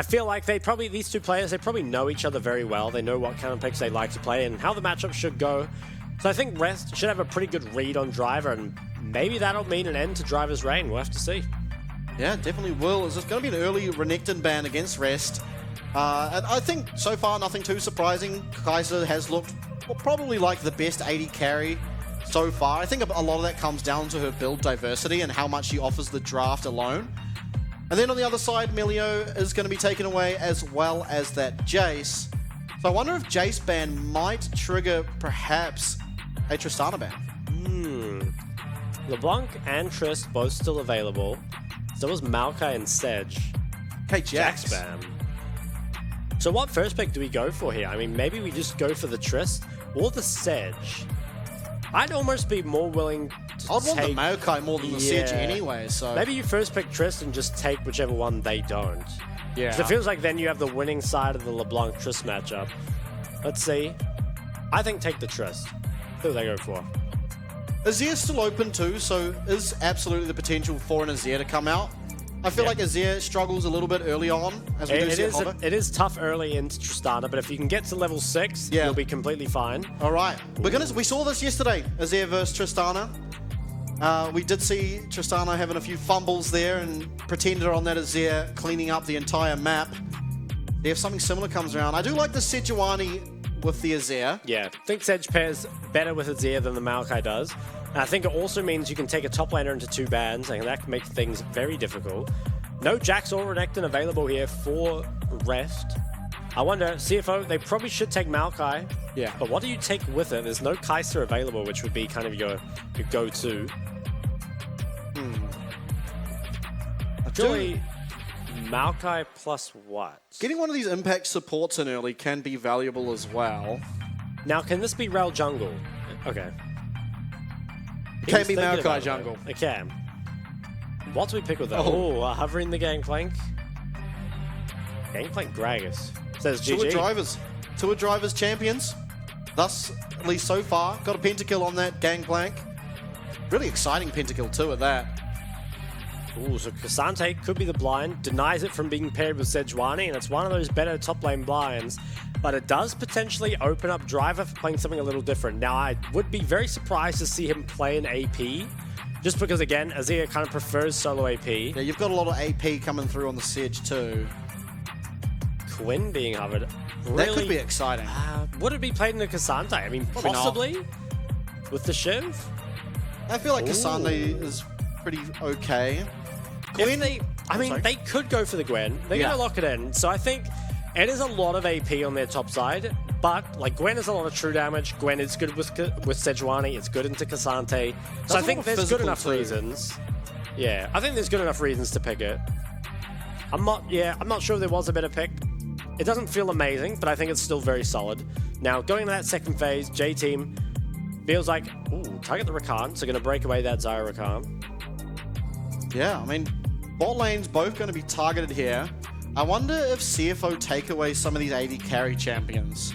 I feel like these two players, they probably know each other very well. They know what kind of picks they like to play and how the matchup should go. So I think Rest should have a pretty good read on Driver, and maybe that'll mean an end to Driver's reign. We'll have to see. Yeah, definitely will. Is this going to be an early Renekton ban against Rest? And I think so far nothing too surprising. Kaiser has looked probably like the best AD carry so far. I think a lot of that comes down to her build diversity and how much she offers the draft alone. And then on the other side, Melio is going to be taken away, as well as that Jace. So I wonder if Jace ban might trigger perhaps a Tristana ban. LeBlanc and Trist both still available. So was Maokai and Sedge. Okay, Jax ban. So what first pick do we go for here? I mean, maybe we just go for the Trist or the Sedge. I'd almost be more willing to I'd want the Maokai more than the Sedge anyway, so... Maybe you first pick Trist and just take whichever one they don't. Yeah. So it feels like then you have the winning side of the LeBlanc-Trist matchup. Let's see. I think take the Trist. Who they go for? Azir still open too, so is absolutely the potential for an Azir to come out. I feel like Azir struggles a little bit early on, as we do see it is tough early into Tristana, but if you can get to level 6, you'll be completely fine. All right. We saw this yesterday, Azir versus Tristana. We did see Tristana having a few fumbles there and Pretender on that Azir cleaning up the entire map. If something similar comes around, I do like the Sejuani with the Azir. Yeah, I think Sedge pairs better with Azir than the Maokai does. And I think it also means you can take a top laner into 2 bans, and that can make things very difficult. No Jax or Renekton available here for Rest. I wonder, CFO, they probably should take Maokai. Yeah. But what do you take with it? There's no Kaiser available, which would be kind of your go-to. Actually, Maokai plus what? Getting one of these impact supports in early can be valuable as well. Now, can this be Rel jungle? Okay. It can be Maokai jungle. It can. What do we pick with that? Oh, hovering the Gangplank. Gangplank Gragas. Says GG. Two drivers champions. Thus, at least so far, got a pentakill on that Gangplank. Really exciting pentakill too at that. Ooh, so Cassante could be the blind, denies it from being paired with Sejuani, and it's one of those better top lane blinds. But it does potentially open up Driver for playing something a little different. Now, I would be very surprised to see him play an AP, just because, again, Azir kind of prefers solo AP. Yeah, you've got a lot of AP coming through on the Sedge too. Quinn being hovered. Really, that could be exciting. Would it be played in the Cassante? I mean, possibly. With the Shiv? I feel like Cassante is pretty okay. Gwen, they could go for the Gwen. They're going to lock it in. So I think it is a lot of AP on their top side, but like Gwen is a lot of true damage. Gwen is good with Sejuani. It's good into Cassante. So I think there's good enough reasons. Yeah, I think there's good enough reasons to pick it. I'm not sure if there was a better pick. It doesn't feel amazing, but I think it's still very solid. Now, going into that second phase, J-Team feels like, target the Rakan, so going to break away that Zyra Rakan. Yeah, I mean, bot lane's both going to be targeted here. I wonder if CFO take away some of these AD carry champions.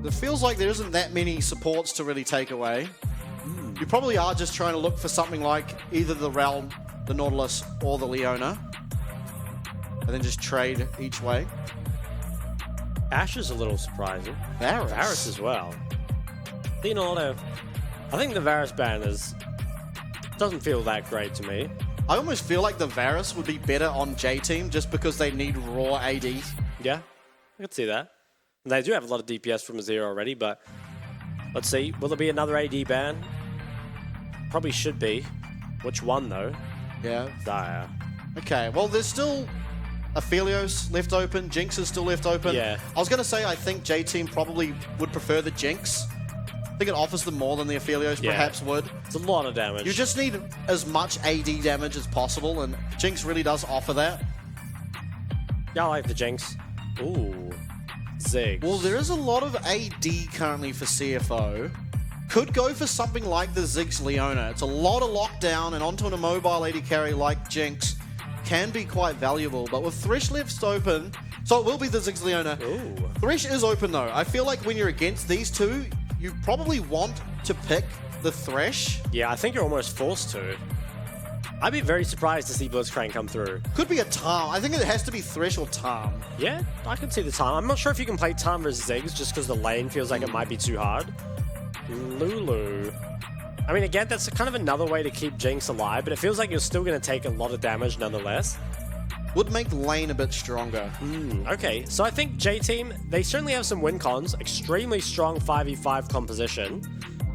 It feels like there isn't that many supports to really take away. You probably are just trying to look for something like either the Realm, the Nautilus, or the Leona. And then just trade each way. Ashe is a little surprising. Varus as well. I think the Varus ban doesn't feel that great to me. I almost feel like the Varus would be better on J-Team just because they need raw AD. Yeah, I could see that. And they do have a lot of DPS from Azir already, but let's see. Will there be another AD ban? Probably should be. Which one, though? Yeah. Dire. Okay, well, there's still Aphelios left open. Jinx is still left open. Yeah. I was going to say I think J-Team probably would prefer the Jinx. I think it offers them more than the Aphelios perhaps would. It's a lot of damage. You just need as much AD damage as possible, and Jinx really does offer that. Yeah, I like the Jinx. Ooh. Ziggs. Well, there is a lot of AD currently for CFO. Could go for something like the Ziggs Leona. It's a lot of lockdown, and onto an immobile AD carry like Jinx can be quite valuable. But with Thresh left open, so it will be the Ziggs Leona. Ooh. Thresh is open though. I feel like when you're against these two, you probably want to pick the Thresh. Yeah, I think you're almost forced to. I'd be very surprised to see Blitzcrank come through. Could be a Tarm. I think it has to be Thresh or Tarm. Yeah, I can see the Tarm. I'm not sure if you can play Tarm versus Ziggs just because the lane feels like it might be too hard. Lulu. I mean, again, that's kind of another way to keep Jinx alive, but it feels like you're still going to take a lot of damage nonetheless. Would make the lane a bit stronger. Okay, so I think J-Team, they certainly have some win cons, extremely strong 5v5 composition,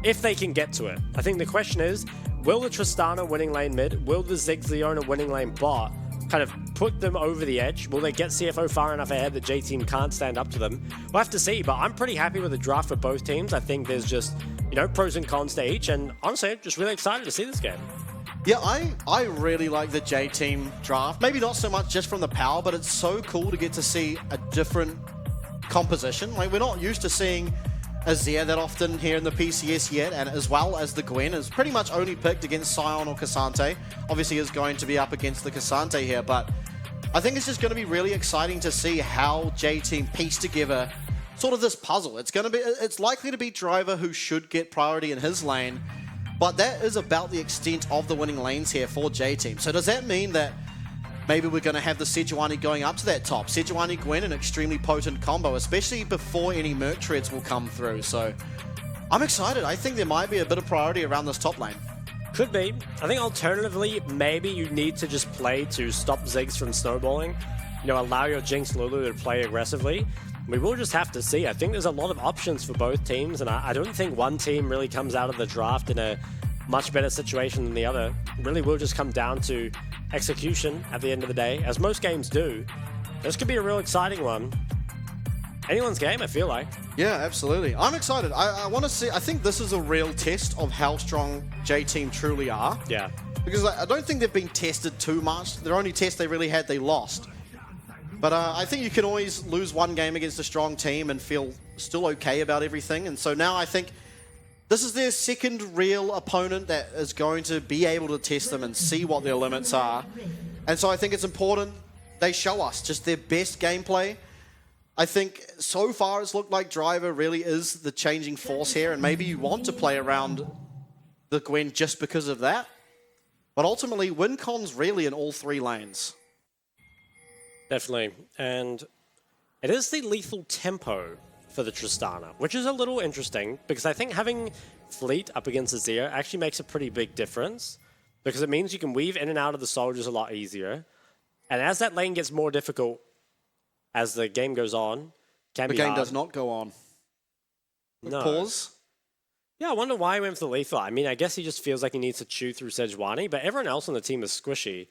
if they can get to it. I think the question is, will the Tristana winning lane mid, will the Ziggs Leona winning lane bot kind of put them over the edge? Will they get CFO far enough ahead that J-Team can't stand up to them? We'll have to see, but I'm pretty happy with the draft for both teams. I think there's just, you know, pros and cons to each, and honestly, just really excited to see this game. Yeah, I really like the J-Team draft. Maybe not so much just from the power, but it's so cool to get to see a different composition. Like, we're not used to seeing Azir that often here in the PCS yet, and as well as the Gwen is pretty much only picked against Sion or Cassante. Obviously is going to be up against the Cassante here, but I think it's just going to be really exciting to see how J-Team piece together sort of this puzzle. It's likely to be Driver who should get priority in his lane, but that is about the extent of the winning lanes here for J-Team. So does that mean that maybe we're going to have the Sejuani going up to that top? Sejuani Gwen, an extremely potent combo, especially before any Merc Treads will come through. So I'm excited. I think there might be a bit of priority around this top lane. Could be. I think alternatively, maybe you need to just play to stop Ziggs from snowballing. You know, allow your Jinx Lulu to play aggressively. We will just have to see. I think there's a lot of options for both teams, and I don't think one team really comes out of the draft in a much better situation than the other. It really will just come down to execution at the end of the day, as most games do. This could be a real exciting one. Anyone's game, I feel like. Yeah, absolutely. I'm excited. I want to see. I think this is a real test of how strong J-Team truly are. Yeah. Because I don't think they've been tested too much. Their only test they really had, they lost. But I think you can always lose one game against a strong team and feel still okay about everything. And so now I think this is their second real opponent that is going to be able to test them and see what their limits are. And so I think it's important they show us just their best gameplay. I think so far it's looked like Driver really is the changing force here, and maybe you want to play around the Gwen just because of that. But ultimately, win cons really in all three lanes. Definitely. And it is the lethal tempo for the Tristana, which is a little interesting because I think having Fleet up against Azir actually makes a pretty big difference because it means you can weave in and out of the soldiers a lot easier. And as that lane gets more difficult as the game goes on, can be hard. The game does not go on. No. Pause. Yeah, I wonder why he went for the lethal. I mean, I guess he just feels like he needs to chew through Sejuani, but everyone else on the team is squishy.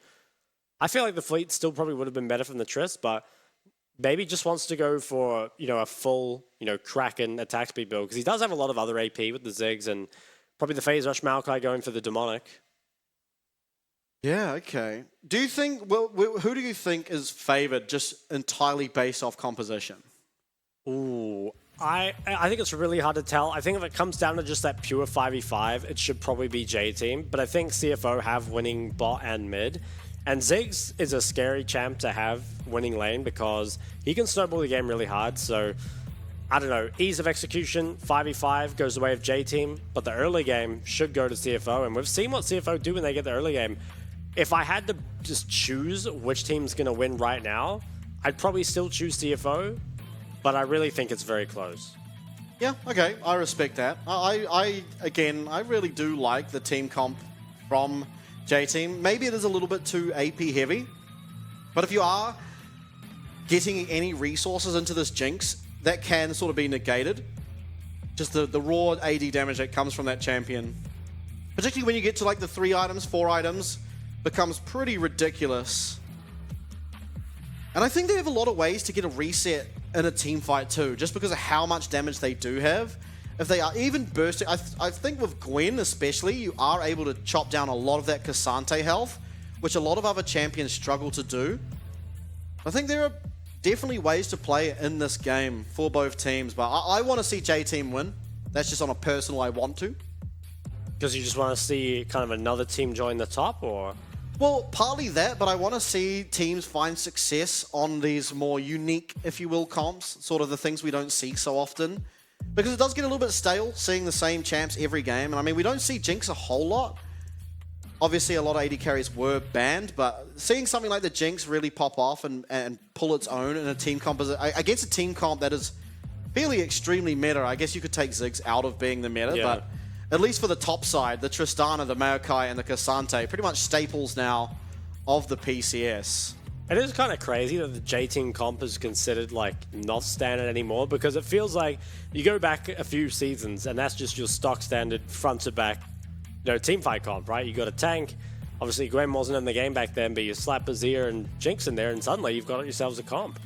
I feel like the Fleet still probably would have been better from the Trist, but maybe just wants to go for, you know, a full, you know, Kraken attack speed build, because he does have a lot of other AP with the Ziggs and probably the Phase Rush Maokai going for the Demonic. Yeah, okay. Do you think, well, who do you think is favored just entirely based off composition? Ooh, I think it's really hard to tell. I think if it comes down to just that pure 5v5, it should probably be J-Team, but I think CFO have winning bot and mid. And Ziggs is a scary champ to have winning lane because he can snowball the game really hard. So, I don't know, ease of execution, 5v5 goes the way of J-Team, but the early game should go to CFO. And we've seen what CFO do when they get the early game. If I had to just choose which team's going to win right now, I'd probably still choose CFO, but I really think it's very close. Yeah, okay, I respect that. Again, I really do like the team comp from J-Team. Maybe it is a little bit too AP heavy, but if you are getting any resources into this Jinx, that can sort of be negated. Just the raw AD damage that comes from that champion. Particularly when you get to like the 3 items, 4 items, becomes pretty ridiculous. And I think they have a lot of ways to get a reset in a team fight too, just because of how much damage they do have. If they are even bursting, I think with Gwen especially, you are able to chop down a lot of that Cassante health, which a lot of other champions struggle to do. I think there are definitely ways to play in this game for both teams, but I want to see J-Team win. That's just on a personal I want to. Because you just want to see kind of another team join the top, or? Well, partly that, but I want to see teams find success on these more unique, if you will, comps, sort of the things we don't see so often. Because it does get a little bit stale seeing the same champs every game. And I mean, we don't see Jinx a whole lot. Obviously, a lot of AD carries were banned, but seeing something like the Jinx really pop off and pull its own in a team comp against a team comp that is fairly extremely meta. I guess you could take Ziggs out of being the meta, but at least for the top side, the Tristana, the Maokai, and the Cassante, pretty much staples now of the PCS. It is kind of crazy that the J-Team comp is considered like not standard anymore, because it feels like you go back a few seasons and that's just your stock standard front to back, teamfight comp, right? You got a tank. Obviously, Gwen wasn't in the game back then, but you slap Azir and Jinx in there and suddenly you've got yourselves a comp.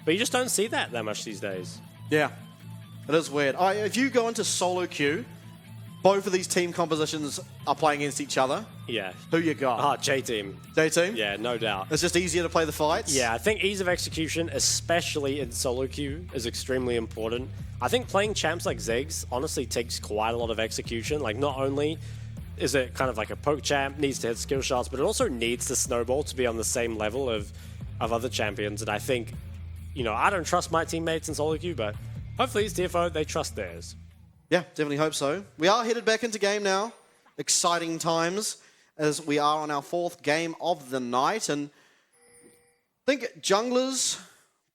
But you just don't see that much these days. Yeah, it is weird. If you go into solo queue, both of these team compositions are playing against each other. Yeah. Who you got? J-Team. J-Team? Yeah, no doubt. It's just easier to play the fights? Yeah, I think ease of execution, especially in solo queue, is extremely important. I think playing champs like Ziggs honestly takes quite a lot of execution. Like, not only is it kind of like a poke champ, needs to hit skill shots, but it also needs to snowball to be on the same level of other champions. And I think, I don't trust my teammates in solo queue, but hopefully TFO, they trust theirs. Yeah, definitely hope so. We are headed back into game now. Exciting times as we are on our 4th game of the night. And I think junglers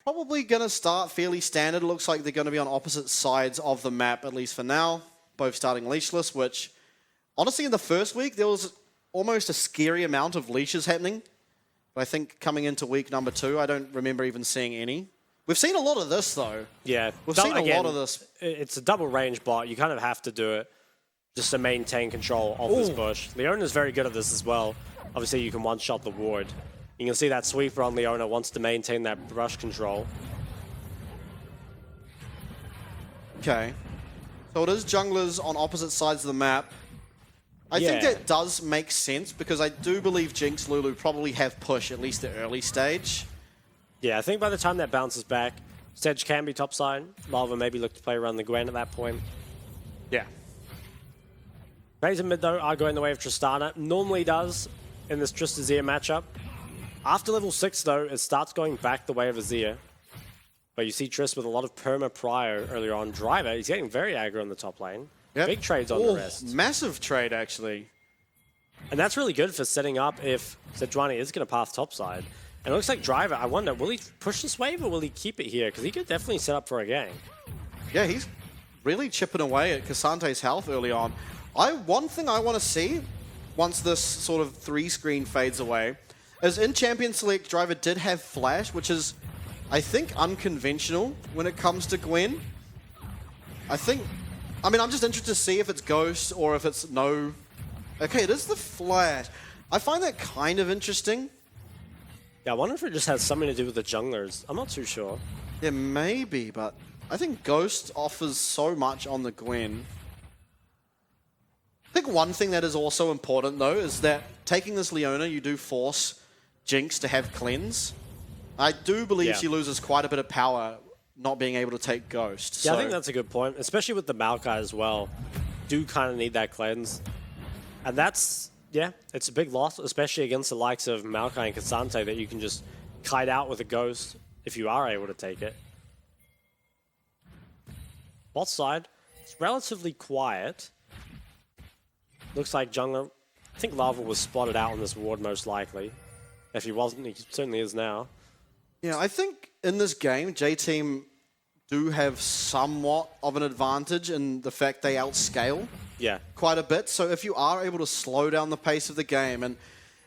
probably going to start fairly standard. It looks like they're going to be on opposite sides of the map, at least for now. Both starting leashless, which honestly in the first week, there was almost a scary amount of leashes happening. But I think coming into week number 2, I don't remember even seeing any. We've seen a lot of this, though. Yeah. We've seen a lot of this. It's a double range bot. You kind of have to do it just to maintain control of this bush. Leona's very good at this as well. Obviously, you can one-shot the ward. You can see that sweeper on Leona wants to maintain that brush control. Okay. So it is junglers on opposite sides of the map. I think that does make sense, because I do believe Jinx, Lulu probably have push, at least the early stage. Yeah, I think by the time that bounces back, Sedge can be topside. Lava maybe look to play around the Gwen at that point. Yeah. Raze and mid, though, are going the way of Tristana. Normally does in this Trist-Azir matchup. After level 6, though, it starts going back the way of Azir. But you see Trist with a lot of perma prior earlier on. Driver, he's getting very aggro in the top lane. Yep. Big trades on the rest. Massive trade, actually. And that's really good for setting up if Sejuani is going to path topside. And it looks like Driver, I wonder, will he push this wave or will he keep it here? Because he could definitely set up for a gang. Yeah, he's really chipping away at Cassante's health early on. One thing I want to see, once this sort of 3-screen fades away, is in Champion Select, Driver did have Flash, which is, I think, unconventional when it comes to Gwen. I'm just interested to see if it's Ghost or if it's no... Okay, it is the Flash. I find that kind of interesting. Yeah, I wonder if it just has something to do with the junglers. I'm not too sure. Yeah, maybe, but I think Ghost offers so much on the Gwen. I think one thing that is also important, though, is that taking this Leona, you do force Jinx to have cleanse. I do believe she loses quite a bit of power not being able to take Ghost. Yeah, I think that's a good point, especially with the Maokai as well. Do kind of need that cleanse. And that's... Yeah, it's a big loss, especially against the likes of Maokai and Cassante, that you can just kite out with a Ghost if you are able to take it. Bot side, it's relatively quiet. Looks like jungler, I think Lava was spotted out on this ward most likely. If he wasn't, he certainly is now. Yeah, I think in this game, J-Team do have somewhat of an advantage in the fact they outscale. Yeah. Quite a bit. So if you are able to slow down the pace of the game, and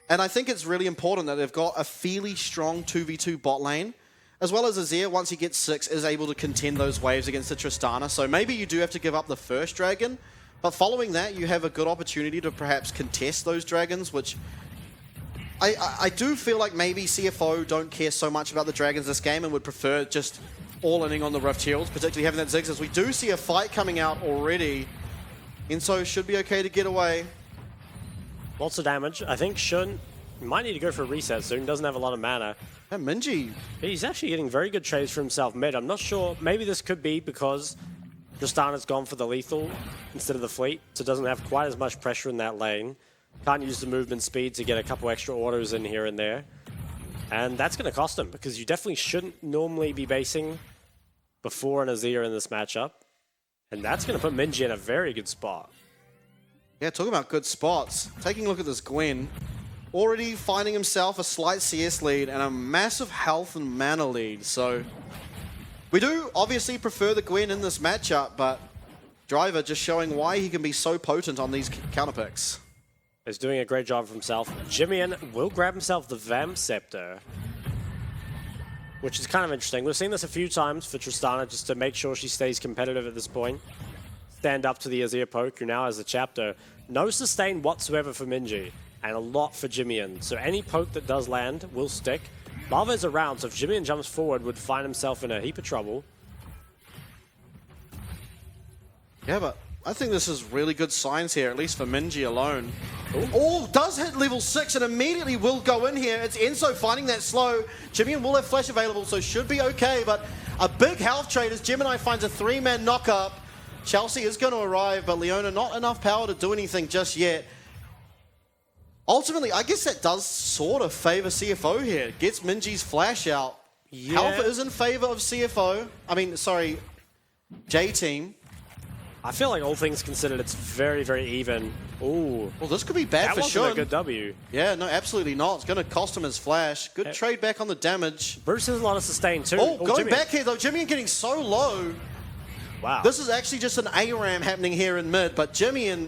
I think it's really important that they've got a fairly strong 2v2 bot lane, as well as Azir, once he gets 6, is able to contend those waves against the Tristana. So maybe you do have to give up the first dragon, but following that, you have a good opportunity to perhaps contest those dragons, which I do feel like maybe CFO don't care so much about the dragons this game and would prefer just all-inning on the Rift Shields, particularly having that Ziggs, as we do see a fight coming out already. Inso should be okay to get away. Lots of damage. I think Shun might need to go for a reset soon. Doesn't have a lot of mana. And Minji. He's actually getting very good trades for himself mid. I'm not sure. Maybe this could be because Tristana's gone for the lethal instead of the fleet, so it doesn't have quite as much pressure in that lane. Can't use the movement speed to get a couple extra autos in here and there. And that's going to cost him, because you definitely shouldn't normally be basing before an Azir in this matchup. And that's going to put Minji in a very good spot. Yeah, talking about good spots. Taking a look at this Gwen. Already finding himself a slight CS lead and a massive health and mana lead. So we do obviously prefer the Gwen in this matchup, but Driver just showing why he can be so potent on these counter picks. He's doing a great job of himself. Jimmy will grab himself the Vamp Scepter, which is kind of interesting. We've seen this a few times for Tristana just to make sure she stays competitive at this point. Stand up to the Azir poke, who now has the chapter. No sustain whatsoever for Minji, and a lot for Jimmy. So any poke that does land will stick. Lava is around, so if Jimmy jumps forward, would find himself in a heap of trouble. Yeah, but I think this is really good signs here, at least for Minji alone. Oh, does hit level 6 and immediately will go in here. It's Enzo finding that slow. Jimmy will have flash available, so should be okay, but a big health trade as Gemini finds a 3-man knock-up. Chelsea is going to arrive, but Leona not enough power to do anything just yet. Ultimately, I guess that does sort of favor CFO here. Gets Minji's flash out. Yeah. Alpha is in favor of CFO. I mean, sorry, J-Team. I feel like all things considered, it's very, very even. Ooh. Well, this could be bad for Shun. That wasn't a good W. Yeah, no, absolutely not. It's going to cost him his flash. Good trade back on the damage. Bruce has a lot of sustain too. Oh, going Jimmy. back here though. Jimmy getting so low. Wow. This is actually just an ARAM happening here in mid, but Jimmy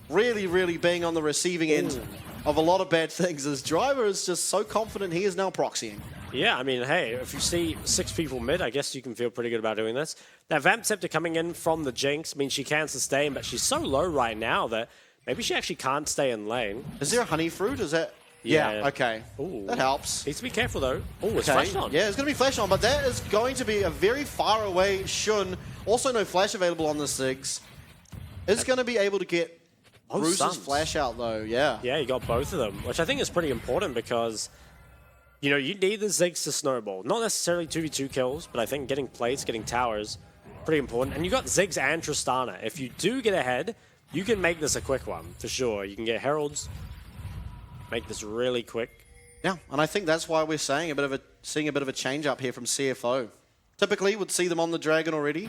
really, really being on the receiving end of a lot of bad things. His Driver is just so confident he is now proxying. Yeah, I mean, hey, if you see 6 people mid, I guess you can feel pretty good about doing this. That Vamp Scepter coming in from the Jinx means she can sustain, but she's so low right now that maybe she actually can't stay in lane. Is there a honey fruit? Is that... Yeah, okay. Ooh. That helps. Needs to be careful, though. Oh, it's flash on. Yeah, it's going to be flash on, but that is going to be a very far away Shun. Also no flash available on the Ziggs. Is going to be able to get Bruce's flash out, though. Yeah. Yeah, you got both of them, which I think is pretty important because... You know, you need the Ziggs to snowball. Not necessarily 2v2 kills, but I think getting plates, getting towers, pretty important. And you got Ziggs and Tristana. If you do get ahead, you can make this a quick one, for sure. You can get Heralds, make this really quick. Yeah, and I think that's why we're seeing a bit of a change up here from CFO. Typically, would see them on the Dragon already,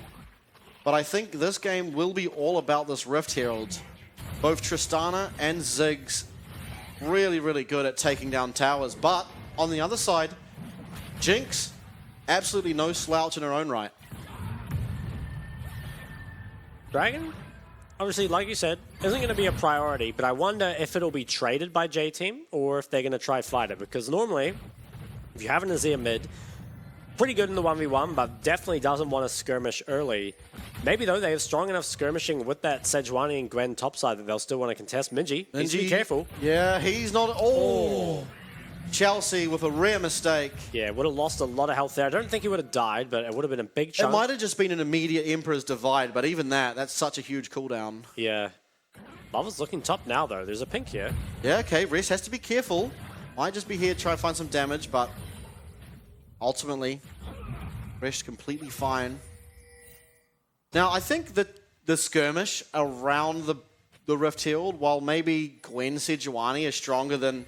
but I think this game will be all about this Rift Herald. Both Tristana and Ziggs really, really good at taking down towers, but on the other side, Jinx, absolutely no slouch in her own right. Dragon, obviously, like you said, isn't going to be a priority, but I wonder if it'll be traded by J-Team or if they're going to try fight it, because normally, if you have an Azir mid, pretty good in the 1v1, but definitely doesn't want to skirmish early. Maybe, though, they have strong enough skirmishing with that Sejuani and Gwen topside that they'll still want to contest. Minji, needs to be careful. Yeah, he's not... Oh! Chelsea with a rare mistake. Yeah, would have lost a lot of health there. I don't think he would have died, but it would have been a big chunk. It might have just been an immediate Emperor's Divide, but even that's such a huge cooldown. Yeah. Lava's looking top now, though. There's a pink here. Yeah, okay. Rest has to be careful. Might just be here to try and find some damage, but ultimately, Rest completely fine. Now, I think that the skirmish around the Rift Herald, while maybe Gwen Sejuani is stronger than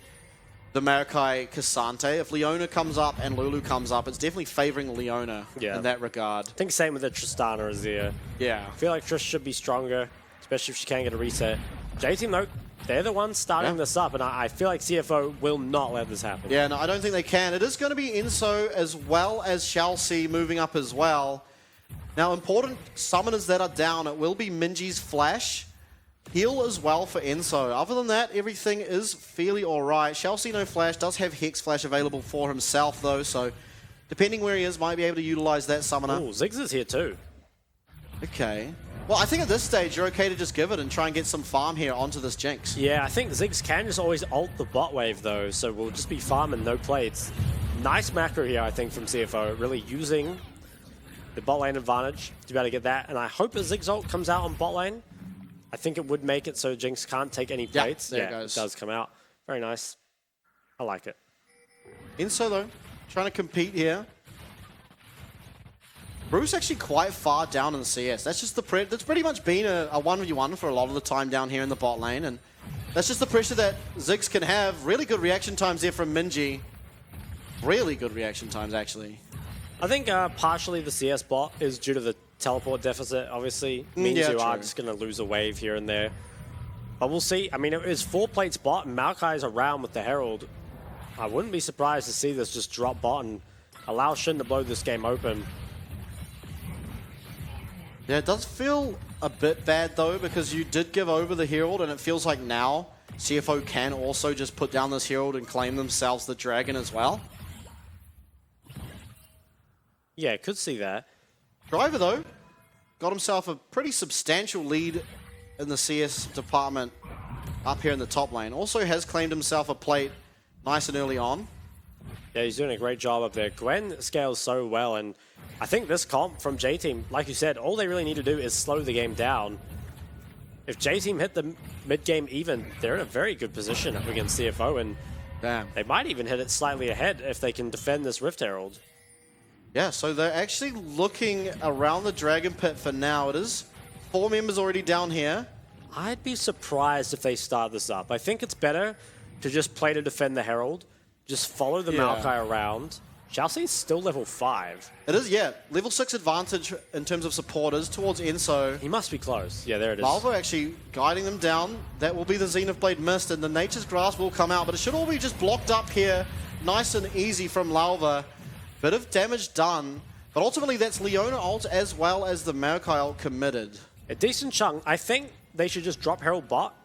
the Maokai Cassante. If Leona comes up and Lulu comes up, it's definitely favoring Leona in that regard. I think same with the Tristana Azir. Yeah. I feel like Trish should be stronger, especially if she can't get a reset. J-Team, though, they're the ones starting this up, and I feel like CFO will not let this happen. Yeah, no, I don't think they can. It is going to be Enso as well as Chelsea moving up as well. Now, important summoners that are down, it will be Minji's Flash. Heal as well for Enso. Other than that, everything is fairly alright. Chelsea no flash, does have Hex Flash available for himself though, so depending where he is, might be able to utilize that summoner. Oh, Ziggs is here too. Okay. Well, I think at this stage, you're okay to just give it and try and get some farm here onto this Jinx. Yeah, I think Ziggs can just always ult the bot wave though, so we'll just be farming no plates. Nice macro here, I think, from CFO, really using the bot lane advantage to be able to get that, and I hope a Ziggs ult comes out on bot lane. I think it would make it so Jinx can't take any plates. Yeah, there it goes. It does come out. Very nice. I like it. Enso, though, trying to compete here. Bruce actually quite far down in the CS. That's just that's pretty much been a 1v1 for a lot of the time down here in the bot lane, and that's just the pressure that Ziggs can have. Really good reaction times there from Minji. Really good reaction times, actually. I think partially the CS bot is due to the teleport deficit, obviously. Means you are just going to lose a wave here and there. But we'll see. I mean, it is 4 plates bot, and Maokai's around with the Herald. I wouldn't be surprised to see this just drop bot and allow Shin to blow this game open. Yeah, it does feel a bit bad, though, because you did give over the Herald, and it feels like now CFO can also just put down this Herald and claim themselves the Dragon as well. Yeah, could see that. Driver, though, got himself a pretty substantial lead in the CS department up here in the top lane. Also has claimed himself a plate nice and early on. Yeah, he's doing a great job up there. Gwen scales so well, and I think this comp from J-Team, like you said, all they really need to do is slow the game down. If J-Team hit the mid-game even, they're in a very good position up against CFO, and damn, they might even hit it slightly ahead if they can defend this Rift Herald. Yeah, so they're actually looking around the Dragon Pit for now. It is 4 members already down here. I'd be surprised if they start this up. I think it's better to just play to defend the Herald, just follow the Maokai around. Chelsea's still level 5. It is, yeah. Level 6 advantage in terms of supporters towards Enso. He must be close. Yeah, there it is. Malvo actually guiding them down. That will be the Zenith Blade Mist, and the Nature's Grasp will come out, but it should all be just blocked up here. Nice and easy from Lalva. Bit of damage done, but ultimately that's Leona ult as well as the Maokai ult committed. A decent chunk. I think they should just drop Herald bot,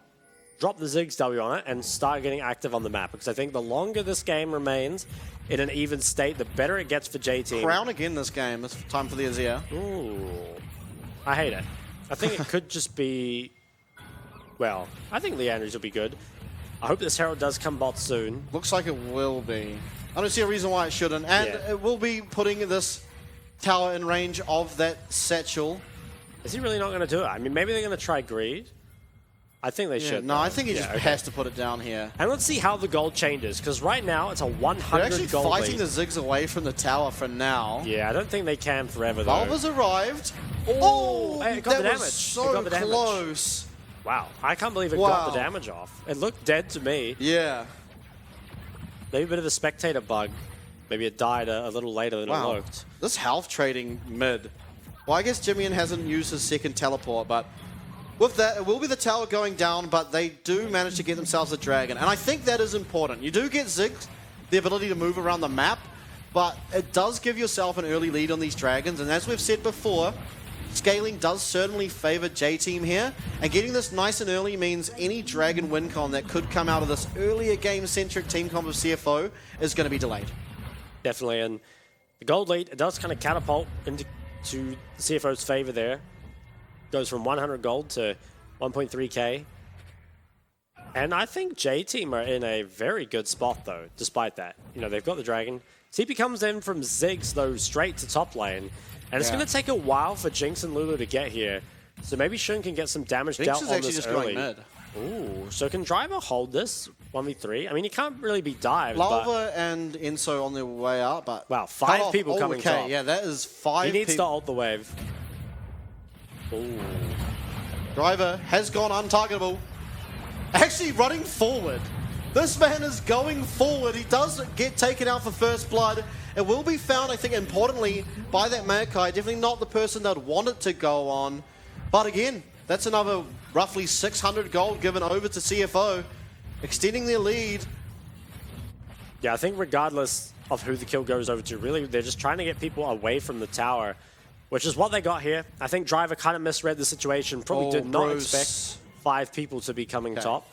drop the Ziggs W on it, and start getting active on the map, because I think the longer this game remains in an even state, the better it gets for J-Team. Crown again this game. It's time for the Azir. Ooh. I hate it. I think it could just be... Well, I think Leandry's will be good. I hope this Herald does come bot soon. Looks like it will be. I don't see a reason why it shouldn't. And it will be putting this tower in range of that satchel. Is he really not going to do it? I mean, maybe they're going to try Greed. I think they should. No, I think he just has to put it down here. And let's see how the gold changes, because right now it's a 100 They're actually gold fighting lead. the Ziggs away from the tower for now. Yeah, I don't think they can forever, though. Valva's arrived. Oh, it got that the damage. was so close. Wow, I can't believe it got the damage off. It looked dead to me. Yeah. Maybe a bit of a spectator bug. Maybe it died a little later than it looked. This health trading mid. Well, I guess Jimmian hasn't used his second teleport, but with that, it will be the tower going down, but they do manage to get themselves a dragon. And I think that is important. You do get Ziggs, the ability to move around the map, but it does give yourself an early lead on these dragons. And as we've said before, scaling does certainly favor J-Team here. And getting this nice and early means any dragon win con that could come out of this earlier game-centric team comp of CFO is going to be delayed. Definitely, and the gold lead, it does kind of catapult into CFO's favor there. Goes from 100 gold to 1.3k. And I think J-Team are in a very good spot, though, despite that. You know, they've got the dragon. CP comes in from Ziggs, though, straight to top lane. And it's going to take a while for Jinx and Lulu to get here. So maybe Shun can get some damage dealt on this early. Going mid. Ooh, so can Driver hold this 1v3? I mean, he can't really be dived. Lalva and Enso on their way out, but... Wow, 5 people coming top. Yeah, that is 5 He needs to ult the wave. Ooh. Driver has gone untargetable. Actually running forward. This man is going forward. He does get taken out for first blood. It will be found, I think, importantly, by that Maokai. Definitely not the person that wanted to go on. But again, that's another roughly 600 gold given over to CFO, extending their lead. Yeah, I think regardless of who the kill goes over to, really, they're just trying to get people away from the tower, which is what they got here. I think Driver kind of misread the situation, probably did not expect 5 people to be coming top.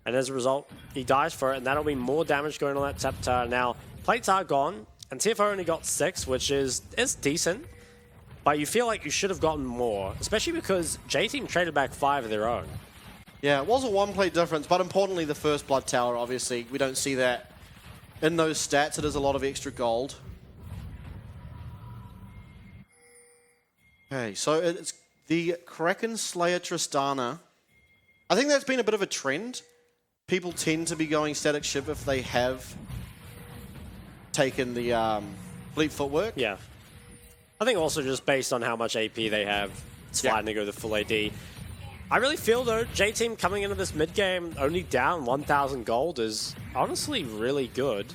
And as a result, he dies for it, and that'll be more damage going on that top tower. Now, plates are gone, and TFO only got 6, which is decent. But you feel like you should have gotten more, especially because J-Team traded back 5 of their own. Yeah, it was a 1-plate difference, but importantly, the first blood tower, obviously, we don't see that in those stats. It is a lot of extra gold. Okay, so it's the Kraken Slayer Tristana. I think that's been a bit of a trend. People tend to be going static ship if they have taken the fleet footwork. Yeah. I think also just based on how much AP they have, it's fine to go the full AD. I really feel, though, J-Team coming into this mid-game only down 1,000 gold is honestly really good,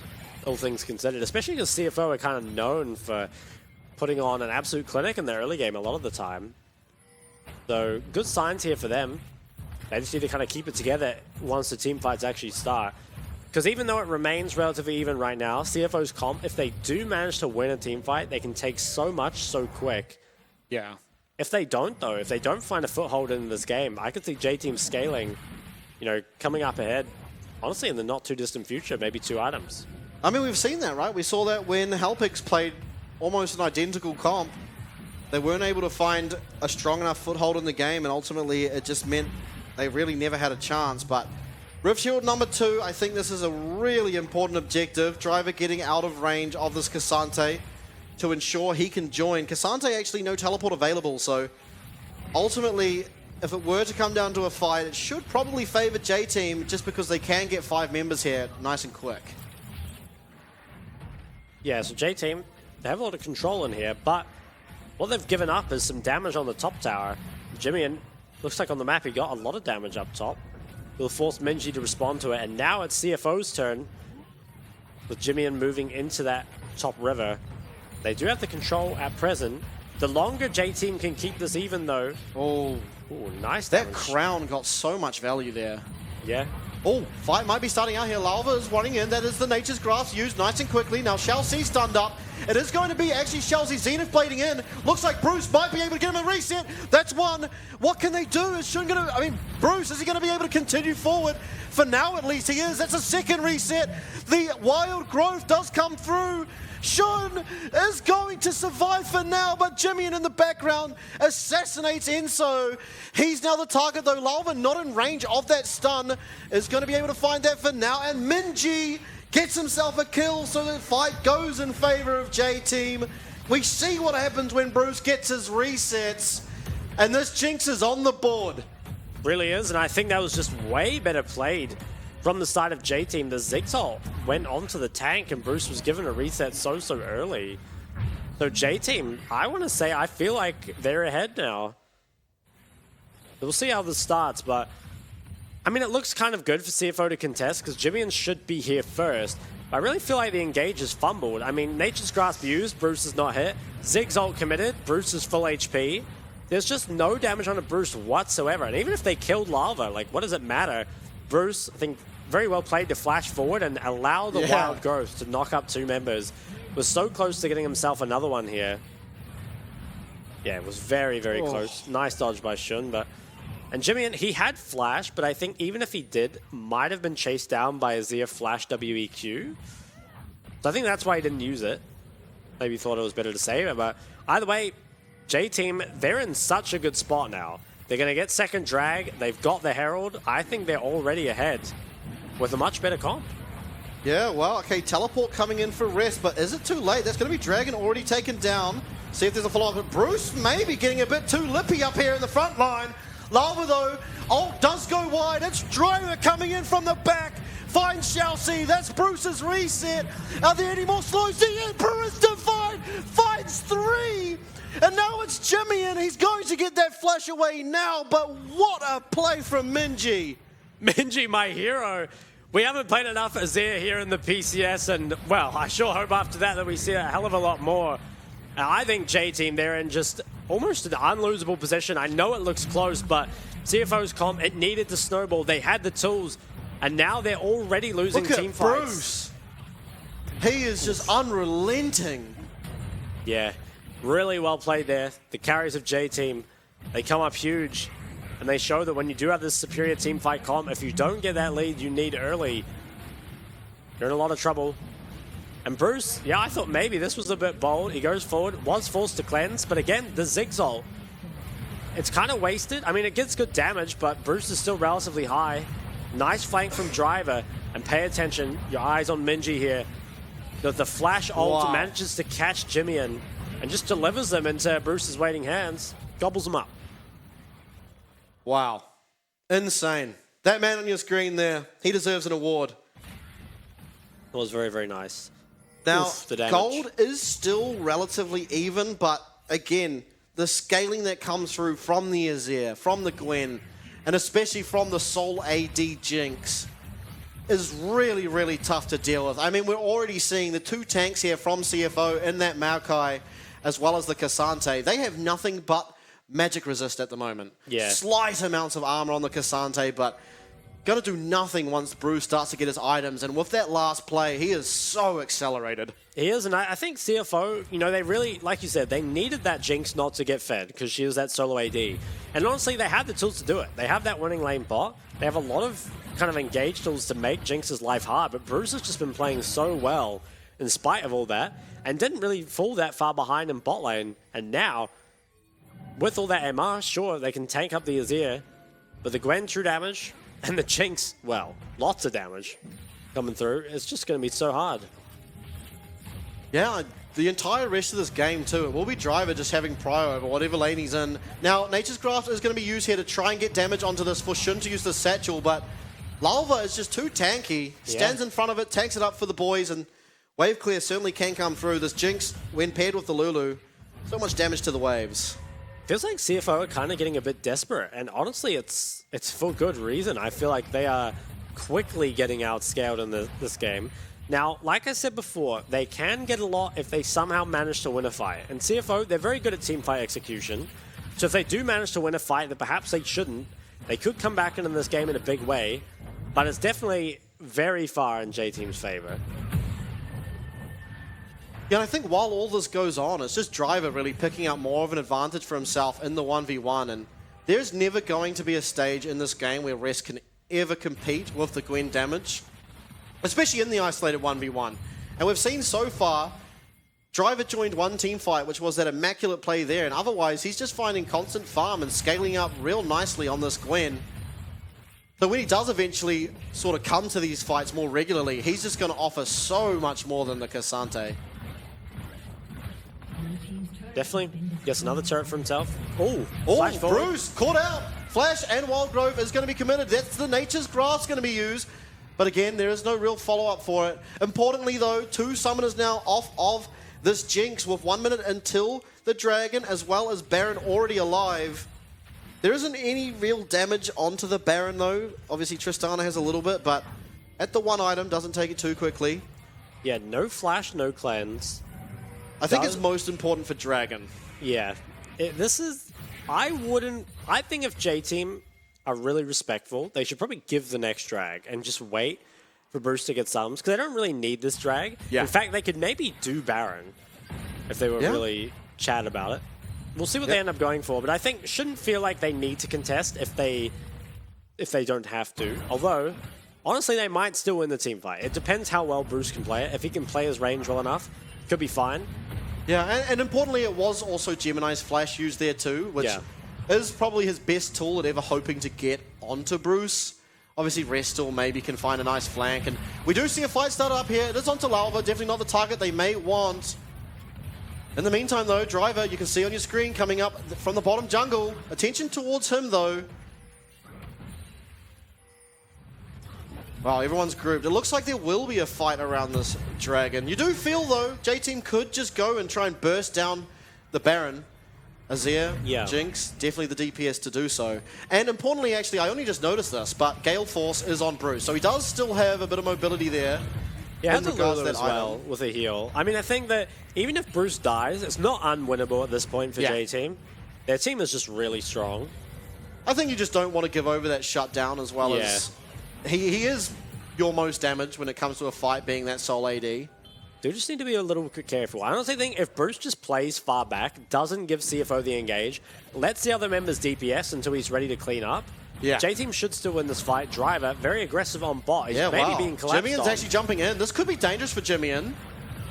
all things considered, especially because CFO are kind of known for putting on an absolute clinic in their early game a lot of the time. So, good signs here for them. They just need to kind of keep it together once the team fights actually start. Because even though it remains relatively even right now, CFO's comp, if they do manage to win a team fight, they can take so much so quick. Yeah. If they don't, though, if they don't find a foothold in this game, I could see J-Team scaling, you know, coming up ahead, honestly, in the not-too-distant future, maybe 2 items. I mean, we've seen that, right? We saw that when Helpix played almost an identical comp. They weren't able to find a strong enough foothold in the game, and ultimately it just meant they really never had a chance. But Rift Shield number 2, I think this is a really important objective. Driver getting out of range of this Cassante to ensure he can join. Cassante actually no teleport available, so ultimately, if it were to come down to a fight, it should probably favor J-Team just because they can get 5 members here nice and quick. Yeah, so J-Team, they have a lot of control in here, but what they've given up is some damage on the top tower. Jimmy, looks like on the map he got a lot of damage up top. Will force Minji to respond to it, and now it's CFO's turn with Jimmy moving into that top river. They do have the control at present. The longer J-Team can keep this even, though. Oh, nice that damage. crown got so much value there. Yeah. Oh, fight might be starting out here. Lava is running in. That is the Nature's Grasp used nice and quickly. Now Chelsea stunned up. It is going to be actually Chelsea Zenith blading in. Looks like Bruce might be able to get him a reset. That's one. What can they do? Is Shun gonna, I mean, Bruce, is he going to be able to continue forward? For now, at least he is. That's a second reset. The wild growth does come through. Shun is going to survive for now, but Jimmy in the background assassinates Enso. He's now the target, though. Lava not in range of that stun is going to be able to find that for now, and Minji gets himself a kill, so the fight goes in favor of J-Team. We see what happens when Bruce gets his resets, and this Jinx is on the board. Really is, and I think that was just way better played from the side of J-Team. The Zigzag went onto the tank and Bruce was given a reset so early. So J-Team, I want to say, I feel like they're ahead now. We'll see how this starts, but I mean, it looks kind of good for CFO to contest because Jimmy should be here first. I really feel like the engage is fumbled. I mean, Nature's Grasp used, Bruce is not hit. Zigzag committed, Bruce is full HP. There's just no damage on a Bruce whatsoever. And even if they killed Lava, like, what does it matter? Bruce, I think, very well played to flash forward and allow the wild growth to knock up 2 members. Was so close to getting himself another one here. Yeah, it was very close. Nice dodge by Shun, but... And Jimmy, he had flash, but I think even if he did, might have been chased down by Azir flash WEQ. So I think that's why he didn't use it. Maybe thought it was better to save it, but either way, J-Team, they're in such a good spot now. They're going to get second drag. They've got the Herald. I think they're already ahead with a much better comp. Yeah, well, okay, teleport coming in for rest, but is it too late? That's going to be Dragon already taken down. See if there's a follow-up. Bruce maybe getting a bit too lippy up here in the front line. Lava, though, ult does go wide. It's Driver coming in from the back. Finds Chelsea. That's Bruce's reset. Are there any more slows? The Emperor is divine. Finds 3. And now it's Jimmy, and he's going to get that flash away now. But what a play from Minji. Minji, my hero. We haven't played enough Azir here in the PCS, and, well, I sure hope after that we see a hell of a lot more. I think J-Team, they're in just almost an unlosable position. I know it looks close, but CFO's comp, it needed to snowball. They had the tools, and now they're already losing team fights. Look at Bruce. He is just unrelenting. Yeah, really well played there. The carries of J-Team, they come up huge, and they show that when you do have this superior team fight comp, if you don't get that lead you need early, you're in a lot of trouble. And Bruce, yeah, I thought maybe this was a bit bold. He goes forward, was forced to cleanse, but again, the Zigzag, it's kind of wasted. I mean, it gets good damage, but Bruce is still relatively high. Nice flank from Driver, and pay attention, your eyes on Minji here. The flash ult manages to catch Jimmy and just delivers them into Bruce's waiting hands, gobbles them up. Wow. Insane. That man on your screen there, he deserves an award. It was very nice. Now, Oof, the damage. gold is still relatively even, but again, the scaling that comes through from the Azir, from the Gwen, and especially from the Soul AD Jinx is really tough to deal with. I mean, we're already seeing the 2 tanks here from CFO in that Maokai, as well as the Cassante. They have nothing but magic resist at the moment. Yeah. Slight amounts of armor on the Cassante, but gonna do nothing once Bruce starts to get his items. And with that last play, he is so accelerated. He is, and I think CFO, you know, they really, like you said, they needed that Jinx not to get fed because she was that solo AD. And honestly, they had the tools to do it. They have that winning lane bot. They have a lot of kind of engaged tools to make Jinx's life hard, but Bruce has just been playing so well in spite of all that and didn't really fall that far behind in bot lane. And now, with all that MR, sure, they can tank up the Azir, but the Gwen true damage and the Jinx, well, lots of damage coming through. It's just going to be so hard. Yeah, the entire rest of this game too. It will be Driver just having prio over whatever lane he's in. Now, Nature's Grasp is going to be used here to try and get damage onto this for Shun to use the satchel, but Lalva is just too tanky. Stands in front of it, tanks it up for the boys, and wave clear certainly can come through. This Jinx, when paired with the Lulu, so much damage to the waves. Feels like CFO are kind of getting a bit desperate, and honestly, it's for good reason. I feel like they are quickly getting outscaled in this game. Now, like I said before, they can get a lot if they somehow manage to win a fight. And CFO, they're very good at teamfight execution. So if they do manage to win a fight that perhaps they shouldn't, they could come back into this game in a big way. But it's definitely very far in J-Team's favor. Yeah, I think while all this goes on, it's just Driver really picking up more of an advantage for himself in the 1v1. And there's never going to be a stage in this game where Rest can ever compete with the Gwen damage, especially in the isolated 1v1. And we've seen so far, Driver joined one team fight, which was that immaculate play there, and otherwise he's just finding constant farm and scaling up real nicely on this Gwen. So when he does eventually sort of come to these fights more regularly, he's just going to offer so much more than the Cassante. Definitely gets another turret for himself. Oh, Bruce caught out. Flash and Wild Grove is going to be committed. That's the Nature's Grasp going to be used. But again, there is no real follow-up for it. Importantly, though, 2 summoners now off of this Jinx with 1 minute until the Dragon, as well as Baron already alive. There isn't any real damage onto the Baron, though. Obviously, Tristana has a little bit, but at the one item, doesn't take it too quickly. Yeah, no flash, no cleanse. I think it's most important for Dragon. Yeah. I think if J-Team are really respectful, they should probably give the next drag and just wait for Bruce to get sums, because they don't really need this drag. Yeah. In fact, they could maybe do Baron if they were really chat about it. We'll see what they end up going for, but I think shouldn't feel like they need to contest if they don't have to. Although, honestly, they might still win the team fight. It depends how well Bruce can play it. If he can play his range well enough, could be fine. Yeah, and importantly, it was also Gemini's flash used there too, which is probably his best tool at ever hoping to get onto Bruce. Obviously, Restal maybe can find a nice flank, and we do see a fight start up here. It is onto Lalva, definitely not the target they may want. In the meantime, though, Driver, you can see on your screen coming up from the bottom jungle. Attention towards him, though. Wow, everyone's grouped. It looks like there will be a fight around this Dragon. You do feel, though, J-Team could just go and try and burst down the Baron. Azir, Jinx, definitely the DPS to do so. And importantly, actually, I only just noticed this, but Gale Force is on Bruce. So he does still have a bit of mobility there. Yeah, in regards to that as well with a heal. I mean, I think that even if Bruce dies, it's not unwinnable at this point for J-Team. Their team is just really strong. I think you just don't want to give over that shutdown as well as... He is your most damage when it comes to a fight, being that sole AD. Do just need to be a little bit careful. I honestly think if Bruce just plays far back, doesn't give CFO the engage, lets the other members DPS until he's ready to clean up, J-Team should still win this fight. Driver, very aggressive on bot. He's maybe being collapsed Jimmy's actually jumping in. This could be dangerous for Jimmy.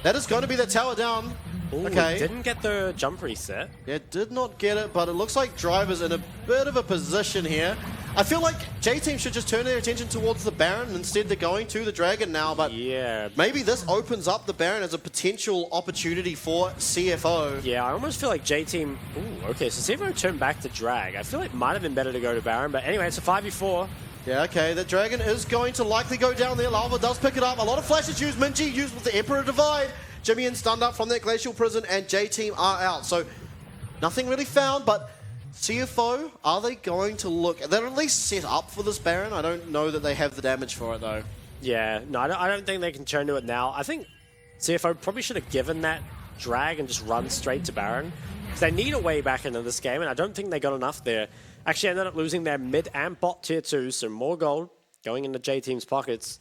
That is going to be the tower down. Ooh, okay. Didn't get the jump reset. Yeah, did not get it, but it looks like Driver's in a bit of a position here. I feel like J-Team should just turn their attention towards the Baron. Instead, they're going to the Dragon now, but maybe this opens up the Baron as a potential opportunity for CFO. Yeah, I almost feel like J-Team... Ooh, okay, so CFO turned back to Drag. I feel like it might have been better to go to Baron, but anyway, it's a 5v4. Yeah, okay, the Dragon is going to likely go down there. Lalva does pick it up. A lot of flashes used. Minji used with the Emperor Divide. Jimmy stunned up from that Glacial Prison, and J-Team are out. So, nothing really found, but CFO, are they going to look... They're at least set up for this Baron. I don't know that they have the damage for it, though. Yeah, no, I don't think they can turn to it now. I think CFO probably should have given that drag and just run straight to Baron. They need a way back into this game, and I don't think they got enough there. Actually ended up losing their mid and bot tier 2, so more gold going into J-Team's pockets.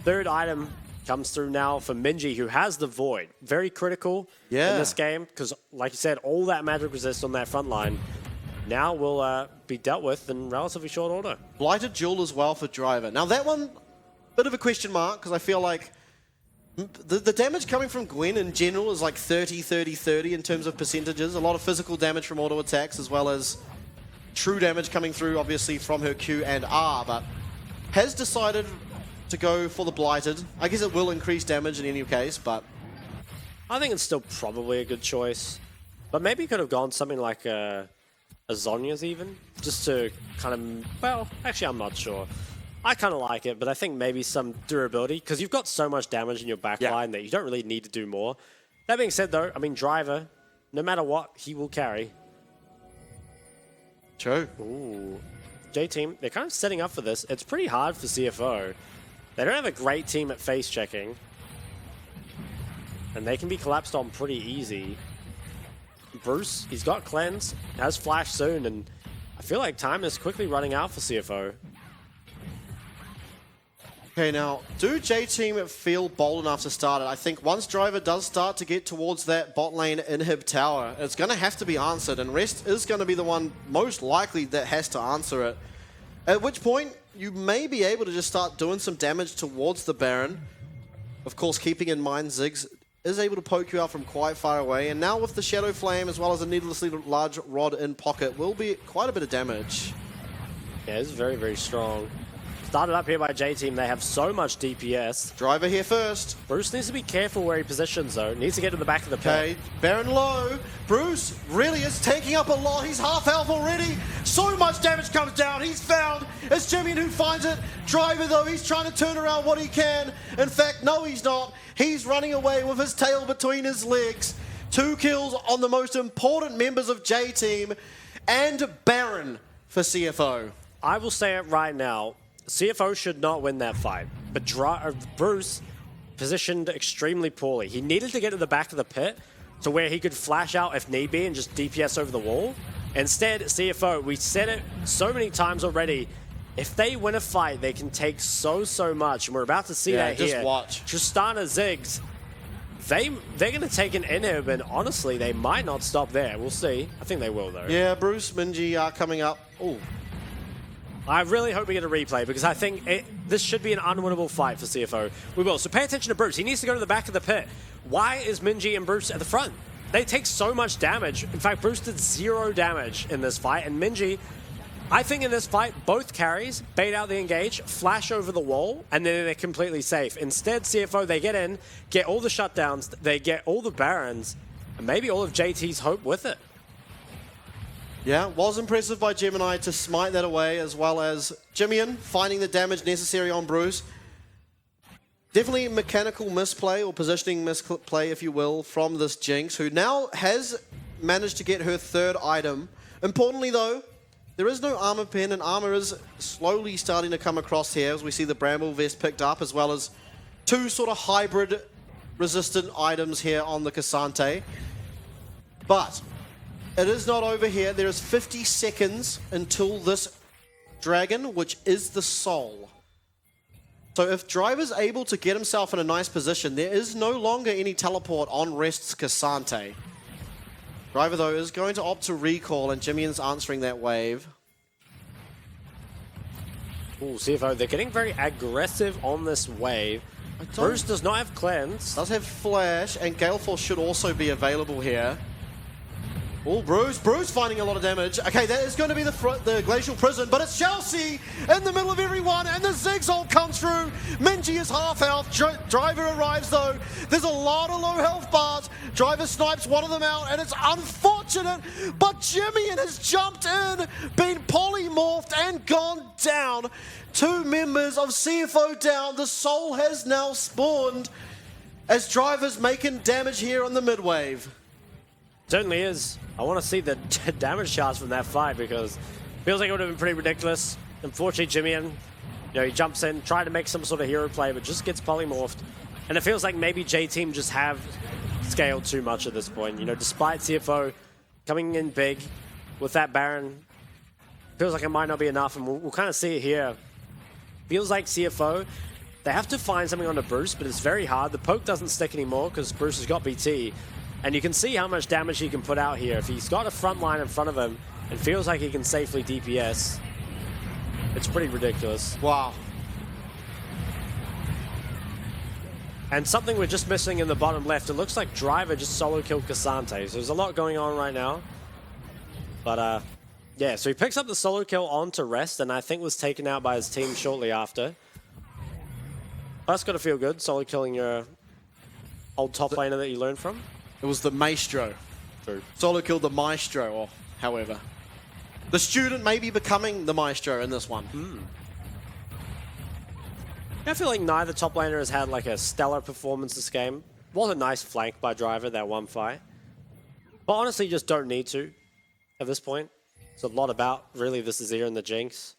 Third item comes through now for Minji, who has the Void. Very critical in this game, because like you said, all that magic resist on that front line now will be dealt with in relatively short order. Blighted Jewel as well for Driver. Now that one, bit of a question mark, because I feel like the damage coming from Gwen in general is like 30, 30, 30 in terms of percentages. A lot of physical damage from auto attacks, as well as true damage coming through, obviously, from her Q and R, but has decided to go for the Blighted. I guess it will increase damage in any case, but I think it's still probably a good choice. But maybe could have gone something like a Zhonya's even, just to kind of, well, actually I'm not sure. I kind of like it, but I think maybe some durability, because you've got so much damage in your backline that you don't really need to do more. That being said, though, I mean, Driver, no matter what, he will carry. True. Ooh. J-Team, they're kind of setting up for this. It's pretty hard for CFO. They don't have a great team at face checking. And they can be collapsed on pretty easy. Bruce, he's got Cleanse, has Flash soon, and I feel like time is quickly running out for CFO. Okay, now, do J-Team feel bold enough to start it? I think once Driver does start to get towards that bot lane inhib tower, it's going to have to be answered, and Rest is going to be the one most likely that has to answer it. At which point, you may be able to just start doing some damage towards the Baron. Of course, keeping in mind Ziggs is able to poke you out from quite far away, and now with the Shadow Flame as well as a needlessly large rod in pocket will be quite a bit of damage. Yeah, it's very, very strong. Started up here by J-Team. They have so much DPS. Driver here first. Bruce needs to be careful where he positions, though. Needs to get to the back of the pit. Okay, Baron low. Bruce really is taking up a lot. He's half health already. So much damage comes down. He's found. It's Jimmy who finds it. Driver, though, he's trying to turn around what he can. In fact, no, he's not. He's running away with his tail between his legs. 2 kills on the most important members of J-Team and Baron for CFO. I will say it right now. CFO should not win that fight, but Bruce positioned extremely poorly. He needed to get to the back of the pit to where he could flash out if need be and just DPS over the wall. Instead, CFO, we said it so many times already, if they win a fight, they can take so much, and we're about to see that just here. Watch. Tristana Ziggs, they're going to take an inhib, and honestly, they might not stop there. We'll see. I think they will, though. Yeah, Bruce, Minji are coming up. Ooh. I really hope we get a replay because I think this should be an unwinnable fight for CFO. We will. So pay attention to Bruce. He needs to go to the back of the pit. Why is Minji and Bruce at the front? They take so much damage. In fact, Bruce did 0 damage in this fight. And Minji, I think in this fight, both carries, bait out the engage, flash over the wall, and then they're completely safe. Instead, CFO, they get in, get all the shutdowns, they get all the Barons, and maybe all of JT's hope with it. Yeah, was impressive by Gemini to smite that away, as well as Jimian finding the damage necessary on Bruce. Definitely mechanical misplay, or positioning misplay, if you will, from this Jinx, who now has managed to get her 3rd item. Importantly, though, there is no armor pin, and armor is slowly starting to come across here, as we see the Bramble Vest picked up, as well as 2 sort of hybrid resistant items here on the Cassante. But it is not over here. There is 50 seconds until this dragon, which is the soul. So if Driver's able to get himself in a nice position, there is no longer any teleport on Rest's Cassante. Driver, though, is going to opt to recall, and Jimian's answering that wave. Ooh, CFO, they're getting very aggressive on this wave. Bruce does not have cleanse. Does have flash, and Gale Force should also be available here. Oh, Bruce finding a lot of damage. Okay, that is going to be the Glacial Prison, but it's Chelsea in the middle of everyone, and the Ziggs ult comes through. Minji is half health. Driver arrives, though. There's a lot of low health bars. Driver snipes one of them out, and it's unfortunate, but Jimian has jumped in, been polymorphed, and gone down. 2 members of CFO down. The Soul has now spawned as Driver's making damage here on the mid-wave. Certainly is. I want to see the damage charts from that fight because it feels like it would have been pretty ridiculous. Unfortunately, Jimian, he jumps in, trying to make some sort of hero play, but just gets polymorphed. And it feels like maybe J-Team just have scale too much at this point. You know, despite CFO coming in big with that Baron, feels like it might not be enough, and we'll kind of see it here. Feels like CFO, they have to find something onto Bruce, but it's very hard. The poke doesn't stick anymore because Bruce has got BT, and you can see how much damage he can put out here. If he's got a front line in front of him, it feels like he can safely DPS. It's pretty ridiculous. Wow. And something we're just missing in the bottom left, it looks like Driver just solo killed Cassante. So there's a lot going on right now. But yeah, so he picks up the solo kill onto Rest, and I think was taken out by his team shortly after. That's got to feel good, solo killing your old top laner that you learned from. It was the Maestro. True. Solo killed the Maestro, or however. The student may be becoming the Maestro in this one. I feel like neither top laner has had like a stellar performance this game. Was a nice flank by Driver, that one fight. But honestly, you just don't need to at this point. It's a lot about, really, this is here in the Jinx.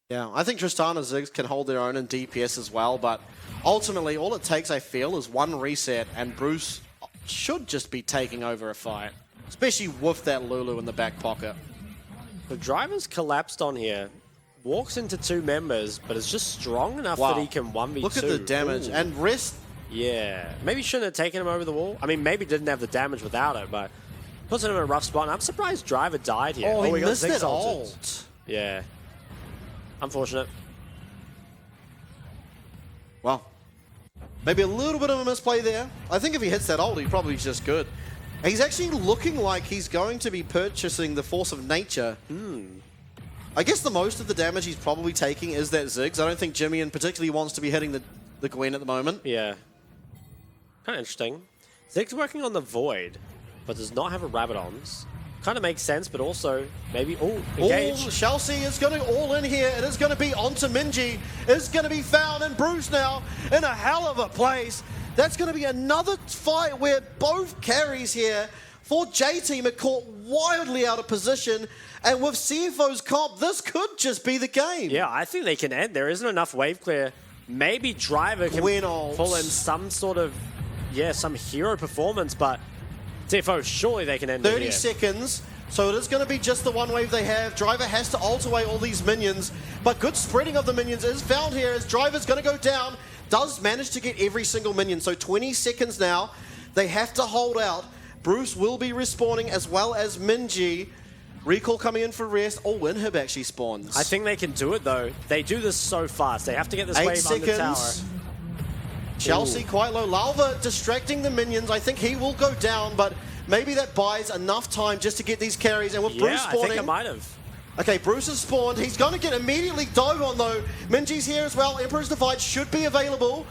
Yeah, I think Tristana Ziggs can hold their own in DPS as well, but ultimately all it takes, I feel, is one reset, and Bruce should just be taking over a fight. Especially with that Lulu in the back pocket. The Driver's collapsed on here. Walks into two members, but is just strong enough that he can 1v2. Look at the damage. Ooh. And Rest. Yeah. Maybe shouldn't have taken him over the wall. I mean, maybe didn't have the damage without it, but puts him in a rough spot. And I'm surprised Driver died here. Oh, he got missed that Ziggs ulted. ult. Yeah. Unfortunate. Well, maybe a little bit of a misplay there. I think if he hits that ult, he probably is just good. He's actually looking like he's going to be purchasing the Force of Nature. I guess the most of the damage he's probably taking is that Ziggs. I don't think Jimmy in particularly wants to be hitting the Gwen at the moment. Yeah. Kind of interesting. Ziggs working on the Void, but does not have a Rabadons. Kind of makes sense, but also maybe... Oh, engage. Chelsea is going to all in here. It is going to be onto Minji. It's going to be found, and Bruce now in a hell of a place. That's going to be another fight where both carries here for J-Team are caught wildly out of position. And with CFO's comp, this could just be the game. Yeah, I think they can end. There isn't enough wave clear. Maybe Driver can pull in some sort of, some hero performance, but CFO, surely they can end 30 it here. seconds. So it is going to be just the one wave they have. Driver has to ult away all these minions, but good spreading of the minions is found here as Driver's going to go down. Does manage to get every single minion. So 20 seconds now. They have to hold out. Bruce will be respawning as well as Minji. Recall coming in for Rest. Oh, Inhib actually spawns. I think they can do it, though. They do this so fast. They have to get this 8 wave seconds. under tower. Chelsea quite low. Lalva distracting the minions. I think he will go down, but maybe that buys enough time just to get these carries. And with Bruce spawning... I think it might have. Okay, Bruce has spawned. He's going to get immediately dove on, though. Minji's here as well. Emperor's Divide should be available.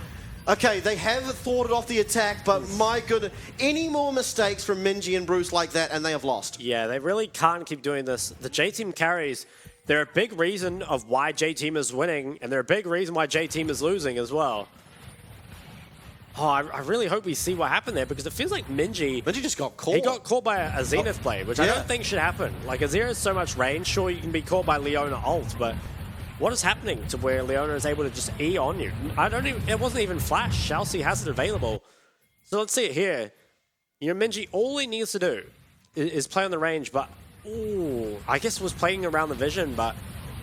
Okay, they have thwarted off the attack, but my goodness, any more mistakes from Minji and Bruce like that, and they have lost. Yeah, they really can't keep doing this. The J-Team carries, they're a big reason of why J-Team is winning, and they're a big reason why J-Team is losing as well. Oh, I really hope we see what happened there, because it feels like Minji just got caught. He got caught by a Zenith blade, which I don't think should happen. Like, Azir has so much range, sure you can be caught by Leona ult, but what is happening to where Leona is able to just E on you? It wasn't even flash. Chelsea has it available. So let's see it here. You know, Minji, all he needs to do is play on the range, but, ooh, I guess was playing around the vision, but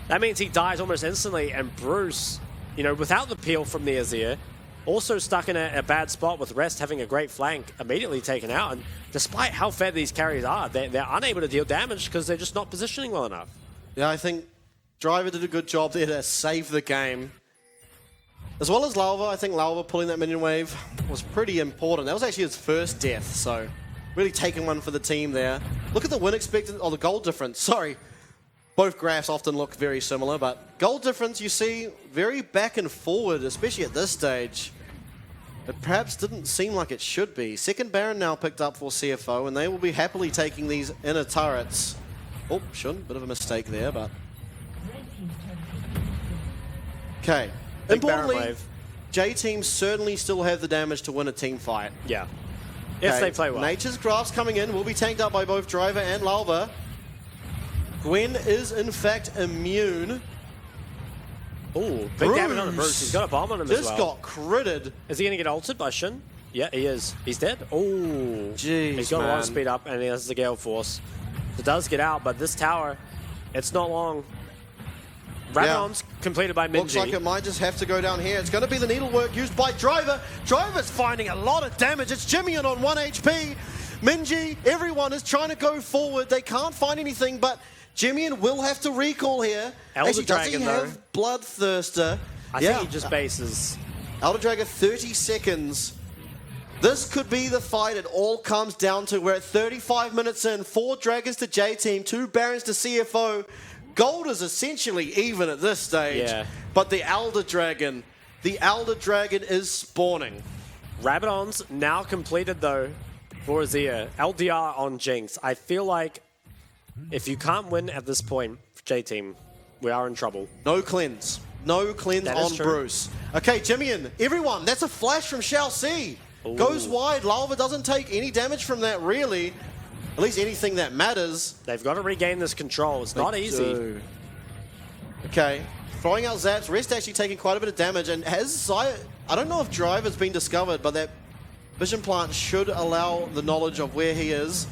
that means he dies almost instantly, and Bruce, you know, without the peel from the Azir, also stuck in a bad spot with Rest having a great flank, immediately taken out, and despite how fair these carries are, they're unable to deal damage because they're just not positioning well enough. Yeah, I think Driver did a good job there to save the game. As well as Lalva, I think Lalva pulling that minion wave was pretty important. That was actually his first death, so really taking one for the team there. Look at the win expected, or the goal difference, sorry. Both graphs often look very similar, but goal difference you see very back and forward, especially at this stage. It perhaps didn't seem like it should be. Second Baron now picked up for CFO, and they will be happily taking these inner turrets. Oh, shouldn't, bit of a mistake there, but... Okay. Importantly, J-Team certainly still have the damage to win a team fight. Yeah. If they play well. Nature's Grasp coming in will be tanked up by both Driver and Lalva. Gwen is, in fact, immune. Ooh, big damage on Bruce. He's got a bomb on him as well. Just got critted. Is he going to get ulted by Shin? Yeah, he is. He's dead. Oh, jeez, he's got a lot of speed up, and he has the Gale Force. It does get out, but this tower, it's not long. Rabadon's completed by Minji. Looks like it might just have to go down here. It's going to be the needlework used by Driver. Driver's finding a lot of damage. It's Jimmy on 1 HP. Minji, everyone is trying to go forward. They can't find anything, but Jimmy will have to recall here. Elder Dragon, does he have Bloodthirster? I think he just bases. Elder Dragon, 30 seconds. This could be the fight it all comes down to. We're at 35 minutes in. 4 Dragons to J-Team, 2 Barons to CFO. Gold is essentially even at this stage. Yeah. But the Elder Dragon is spawning. Rabadon's now completed, though, for Azir. LDR on Jinx. I feel like if you can't win at this point, J-Team, we are in trouble. No cleanse. No cleanse on Bruce. Okay, Jimmy, everyone, that's a flash from Shao C. Ooh. Goes wide. Lalva doesn't take any damage from that, really. At least anything that matters. They've got to regain this control. It's not easy. Okay, throwing out zaps. Rest actually taking quite a bit of damage. And has I don't know if Driver's been discovered, but that Vision Plant should allow the knowledge of where he is.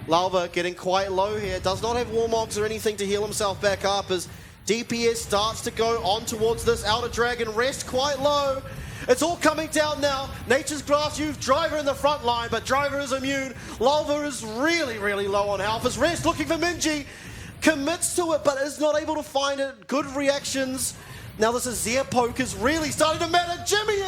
Lalva getting quite low here. Does not have Warmogs or anything to heal himself back up as DPS starts to go on towards this Elder Dragon. Rest quite low. It's all coming down now. Nature's Grass used Driver in the front line, but Driver is immune. Lalva is really, really low on health. As Rest looking for Minji. Commits to it, but is not able to find it. Good reactions. Now this Azir poke is really starting to matter. Jimmy,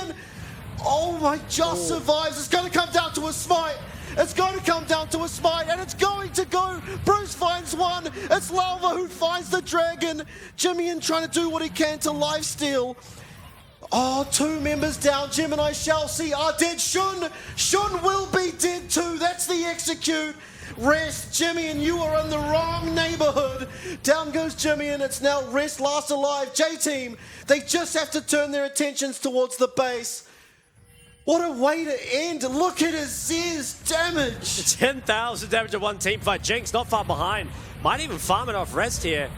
oh my, just survives. It's going to come down to a smite. It's going to come down to a smite, and it's going to go. Bruce finds one. It's Lalva who finds the dragon. Jimmy trying to do what he can to lifesteal. Oh, 2 members down. Gemini shall see are dead. Shun will be dead too. That's the execute. Rest, Jimmy, and you are in the wrong neighborhood. Down goes Jimmy, and it's now Rest last alive. J-Team, they just have to turn their attentions towards the base. What a way to end. Look at Azir's damage. 10,000 damage at one team fight. Jinx not far behind. Might even farm it off Rest here.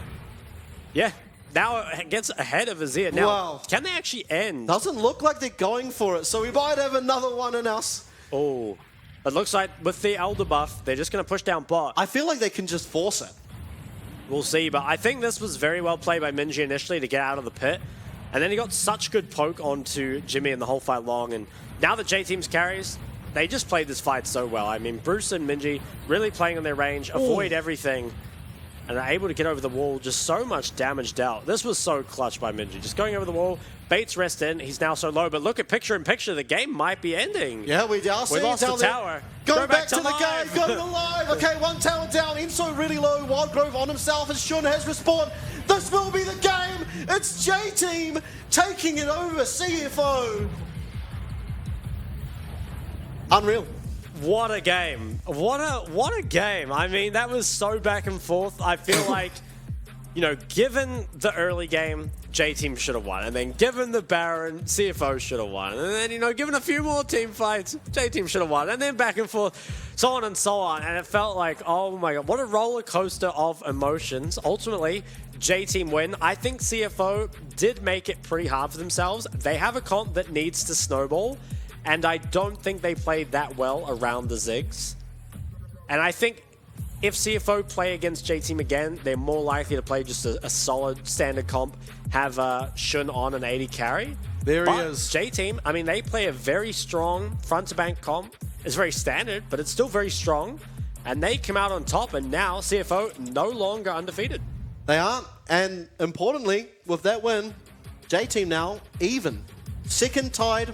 Yeah. Now it gets ahead of Azir. Now, wow. Can they actually end? Doesn't look like they're going for it, so we might have another one in us. Oh, it looks like with the Elder buff, they're just going to push down bot. I feel like they can just force it. We'll see, but I think this was very well played by Minji initially to get out of the pit. And then he got such good poke onto Jimmy in the whole fight long. And now that J-Team's carries, they just played this fight so well. I mean, Bruce and Minji really playing on their range, avoid everything. And are able to get over the wall, just so much damage dealt. This was so clutch by Minji. Just going over the wall, baits Rest in, he's now so low, but look at picture-in-picture, the game might be ending. Yeah, we are seeing lost the tower. Go back to the game, go to live. Okay, 1 tower down, Enso really low, Wildgrove on himself as Shun has respawned. This will be the game. It's J-Team taking it over CFO. Unreal. What a game. What a game. I mean, that was so back and forth. I feel like, you know, given the early game, J-Team should have won. And then given the Baron, CFO should have won. And then, you know, given a few more team fights, J-Team should have won. And then back and forth, so on and so on. And it felt like, oh my God, what a roller coaster of emotions. Ultimately, J-Team win. I think CFO did make it pretty hard for themselves. They have a comp that needs to snowball. And I don't think they played that well around the Ziggs. And I think if CFO play against J-Team again, they're more likely to play just a solid standard comp, have Shun on an 80 carry. There he is. J-Team, I mean, they play a very strong front-to-bank comp. It's very standard, but it's still very strong. And they come out on top, and now CFO no longer undefeated. They aren't. And importantly, with that win, J-Team now even. Second tied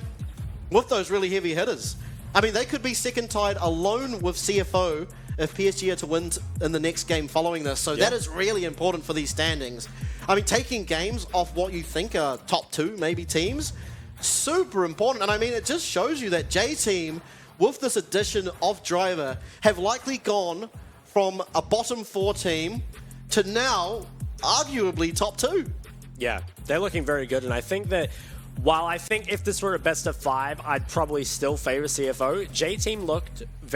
with those really heavy hitters. I mean, they could be second tied alone with CFO if PSG are to win in the next game following this. So that is really important for these standings. I mean, taking games off what you think are top 2, maybe teams, super important. And I mean, it just shows you that J-Team, with this addition of Driver, have likely gone from a bottom 4 team to now arguably top 2. Yeah, they're looking very good. And I think that while I think if this were a best of 5, I'd probably still favor CFO, J-Team looked very